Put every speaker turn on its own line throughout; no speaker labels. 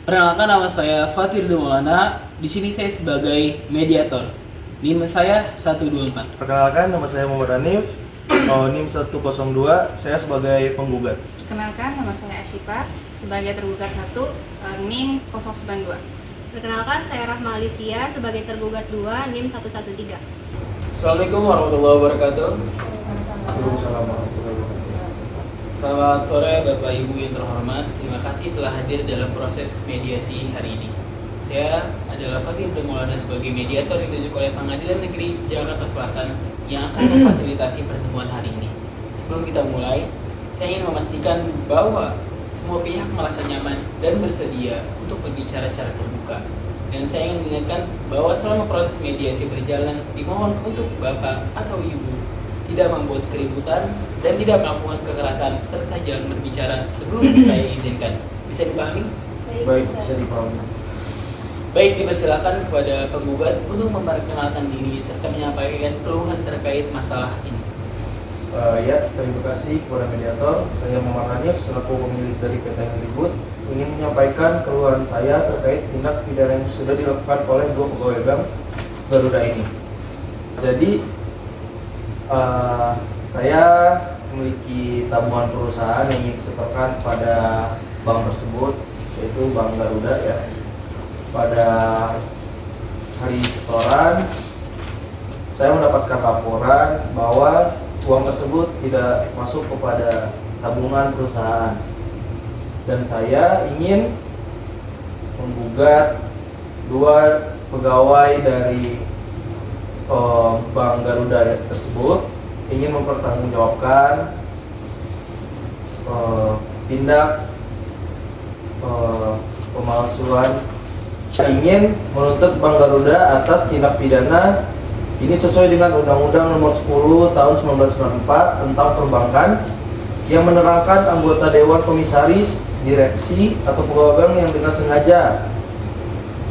Perkenalkan, nama saya Fatir Maulana. Di sini saya sebagai mediator. NIM saya 124.
Perkenalkan, nama saya Muhammad Hanif, NIM 102, saya sebagai penggugat.
Perkenalkan, nama saya Asyifa, sebagai tergugat 1, NIM 092.
Perkenalkan, saya Rahma Alicia, sebagai tergugat 2, NIM 113.
Assalamualaikum warahmatullahi wabarakatuh. Selamat sore Bapak Ibu yang terhormat. Terima kasih telah hadir dalam proses mediasi hari ini. Saya adalah Fatir Maulana sebagai mediator yang ditunjuk oleh Pengadilan Negeri Jakarta Selatan yang akan memfasilitasi pertemuan hari ini. Sebelum kita mulai, saya ingin memastikan bahwa semua pihak merasa nyaman dan bersedia untuk berbicara secara terbuka. Dan saya ingin mengingatkan bahwa selama proses mediasi berjalan, dimohon untuk Bapak atau Ibu tidak membuat keributan dan tidak melakukan kekerasan serta jangan berbicara sebelum saya izinkan. Bisa dipahami?
Baik, bisa dipahami.
Baik, dipersilakan kepada penggugat untuk memperkenalkan diri serta menyampaikan keluhan terkait masalah ini.
Ya, terima kasih kepada mediator. Saya Muhammad Hanif selaku pemilik dari PT Ribut ingin menyampaikan keluhan saya terkait tindak pidana yang sudah dilakukan oleh 2 pegawai Bank Garuda ini. Jadi saya memiliki tabungan perusahaan yang ingin disetorkan pada bank tersebut, yaitu Bank Garuda ya. Pada hari setoran, saya mendapatkan laporan bahwa uang tersebut tidak masuk kepada tabungan perusahaan, dan saya ingin menggugat 2 pegawai dari Bank Garuda tersebut, ingin mempertanggungjawabkan tindak pemalsuan. Saya ingin menuntut Bank Garuda atas tindak pidana ini sesuai dengan Undang-Undang Nomor 10 Tahun 1994 tentang Perbankan yang menerangkan anggota Dewan Komisaris, Direksi, atau pegawai bank yang dengan sengaja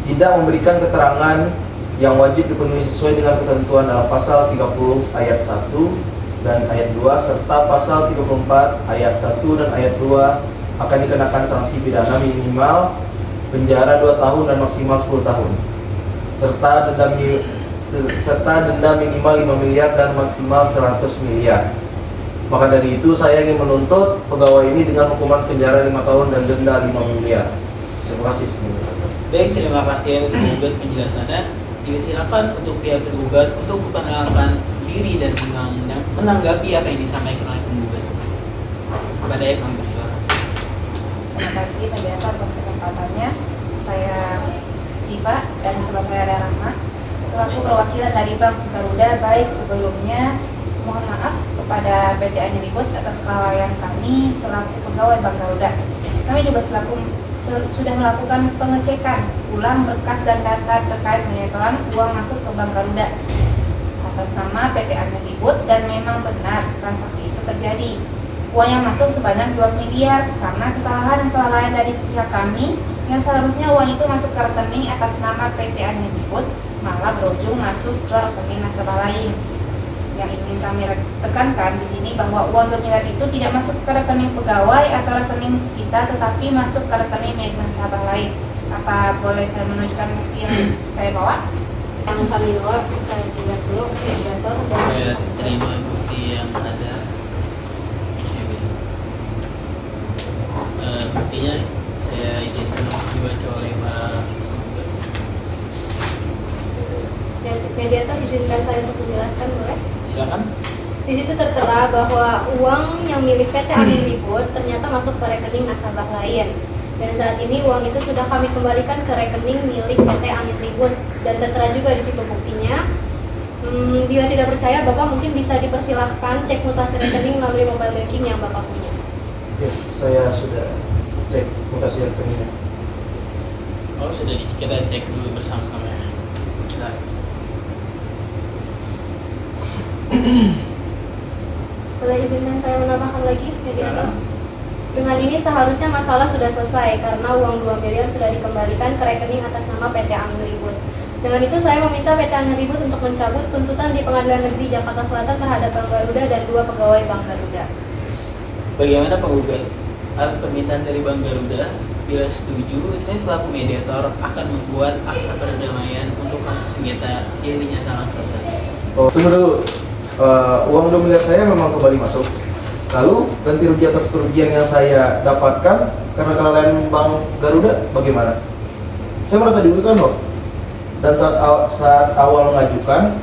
tidak memberikan keterangan yang wajib dipenuhi sesuai dengan ketentuan dalam pasal 30 ayat 1 dan ayat 2 serta pasal 34 ayat 1 dan ayat 2 akan dikenakan sanksi pidana minimal penjara 2 tahun dan maksimal 10 tahun serta denda minimal 5 miliar dan maksimal 100 miliar. Maka dari itu saya ingin menuntut pegawai ini dengan hukuman penjara 5 tahun dan denda 5 miliar. Terima kasih semuanya.
Baik, terima kasih atas penggugat penjelasannya. Disilakan untuk pihak tergugat untuk memperkenalkan diri dan menanggapi apa yang disampaikan oleh penggugat. Kepada kami persilakan.
Terima kasih mediator atas kesempatannya. Saya Civa dan sebelah saya ada Rahma, selaku perwakilan dari Bank Garuda. Baik, sebelumnya mohon maaf kepada PT Aniribut atas kelalaian kami selaku pegawai Bank Garuda. Kami juga sudah melakukan pengecekan ulang berkas dan data terkait penyetoran uang masuk ke Bank Garuda atas nama PT Aniribut, dan memang benar transaksi itu terjadi. Uang yang masuk sebanyak 2 miliar karena kesalahan dan kelalaian dari pihak kami yang seharusnya uang itu masuk ke rekening atas nama PT Aniribut malah berujung masuk ke rekening nasabah lain. Yang ingin kami tekankan di sini bahwa uang 2 miliar itu tidak masuk ke rekening pegawai atau rekening kita, tetapi masuk ke rekening milik nasabah lain. Apa boleh saya menunjukkan bukti yang saya bawa?
Yang kami bawa, saya lihat dulu mediator dan
Saya terima bukti yang ada. Buktinya saya izinkan untuk dibaca oleh para penggugat.
mediator izinkan saya untuk menjelaskan, boleh?
Silakan.
Di situ tertera bahwa uang yang milik PT Aniribut ternyata masuk ke rekening nasabah lain. Dan saat ini uang itu sudah kami kembalikan ke rekening milik PT Aniribut, dan tertera juga di situ buktinya. Bila tidak percaya, Bapak mungkin bisa dipersilahkan cek mutasi rekening melalui mobile banking yang Bapak punya.
Ya, saya sudah cek mutasi rekeningnya.
Oh, sudah kita cek dulu bersama-sama ya. Nah.
Boleh izinkan saya menambahkan lagi, mediator?
Silakan.
Dengan ini seharusnya masalah sudah selesai karena uang 2 miliar sudah dikembalikan ke rekening atas nama PT Aniribut. Dengan itu saya meminta PT Aniribut untuk mencabut tuntutan di Pengadilan Negeri Jakarta Selatan terhadap Bank Garuda dan 2 pegawai Bank Garuda.
Bagaimana penggugat? Atas permintaan dari Bank Garuda, Bila setuju, saya selaku mediator akan membuat akta perdamaian untuk kasus sengketa yang dinyatakan selesai.
Oh, tunggu dulu. Uang 2 miliar saya memang kembali masuk. Lalu ganti rugi atas kerugian yang saya dapatkan karena kelalaian Bank Garuda bagaimana? Saya merasa dirugikan loh. Dan saat awal mengajukan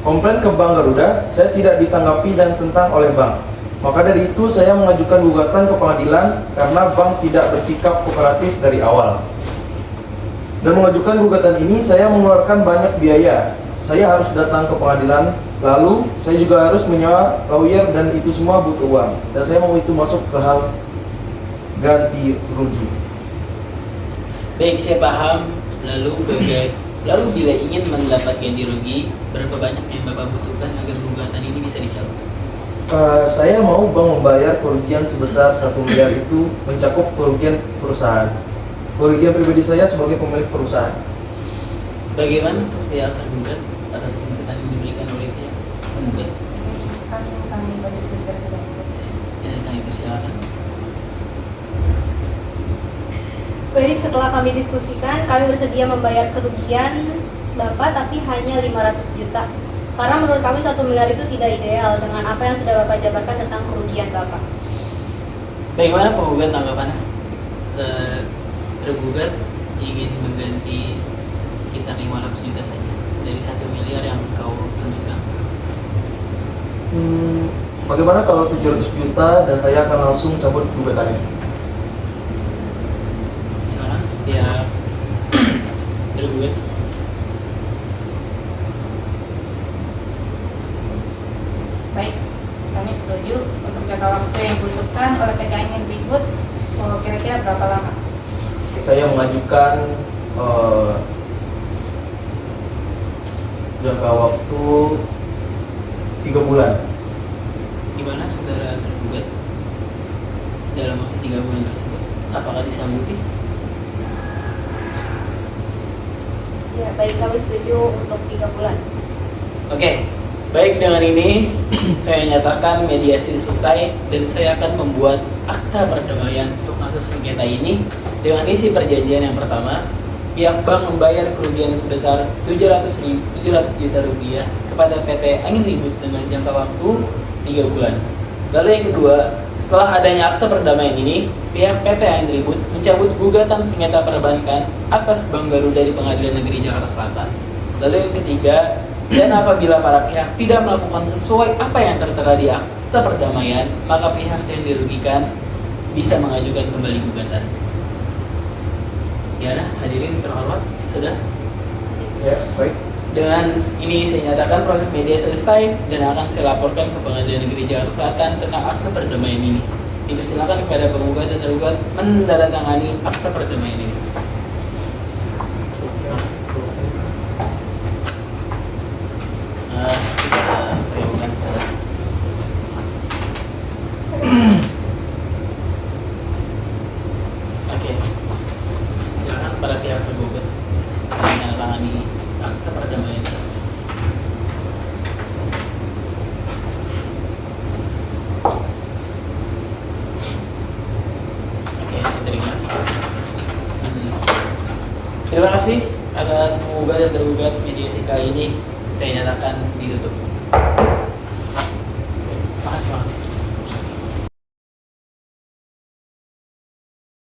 komplain ke Bank Garuda, saya tidak ditanggapi dan tentang oleh bank. Maka dari itu saya mengajukan gugatan ke pengadilan karena bank tidak bersikap kooperatif dari awal. Dan mengajukan gugatan ini saya mengeluarkan banyak biaya. Saya harus datang ke pengadilan, lalu saya juga harus menyewa lawyer dan itu semua butuh uang. Dan saya mau itu masuk ke hal ganti rugi.
Baik, saya paham. Lalu bila ingin mendapat ganti rugi, berapa banyak yang Bapak butuhkan agar gugatan ini bisa dicabut?
Saya mau bank membayar kerugian sebesar 1 miliar itu mencakup kerugian perusahaan. Kerugian pribadi saya sebagai pemilik perusahaan.
Bagaimana untuk pihak tergugat atas tuntutan yang diberikan oleh pihak penggugat?
Kami berdiskusi terlebih dahulu.
Kami persilakan.
Baik, setelah kami diskusikan, kami bersedia membayar kerugian Bapak tapi hanya 500 juta. Karena menurut kami 1 miliar itu tidak ideal dengan apa yang sudah Bapak jabarkan tentang kerugian Bapak.
Bagaimana penggugat tanggapannya? Tergugat ingin mengganti sekitar 500 juta saja dari 1 miliar yang kau tuntutkan.
Bagaimana kalau 700 juta dan saya akan langsung cabut gugatannya?
Silakan pihak tergugat.
Baik, kami setuju untuk jangka waktu yang dibutuhkan oleh PT Angin Ribut kira-kira berapa lama?
Saya mengajukan jangka waktu 3 bulan.
Gimana saudara tergugat dalam waktu 3 bulan tersebut? Apakah disanggupi?
Ya, baik, kami setuju untuk 3 bulan.
Oke, baik, dengan ini saya nyatakan mediasi selesai dan saya akan membuat akta perdamaian untuk kasus sengketa ini dengan isi perjanjian yang pertama. Pihak bank membayar kerugian sebesar 700 juta rupiah kepada PT Angin Ribut dengan jangka waktu 3 bulan. Lalu yang kedua, setelah adanya akta perdamaian ini, pihak PT Angin Ribut mencabut gugatan sengketa perbankan atas Bank Garuda di Pengadilan Negeri Jakarta Selatan. Lalu yang ketiga, dan apabila para pihak tidak melakukan sesuai apa yang tertera di akta perdamaian, maka pihak yang dirugikan bisa mengajukan kembali gugatan. Ya, hadirin terhormat, sudah.
Ya, baik.
Dengan ini saya nyatakan proses media selesai dan akan saya laporkan ke Pengadilan Negeri Jakarta Selatan tentang akta perdamaian ini. Dipersilakan kepada penggugat dan tergugat menandatangani akta perdamaian ini. Kita perlukan sana. Oke, silakan pada pihak tergugat menandatangani akta perdamaian tersebut. Oke, saya terima. Terima kasih atas penggugat dan tergugat mediasi kali ini. Saya nyatakan ditutup.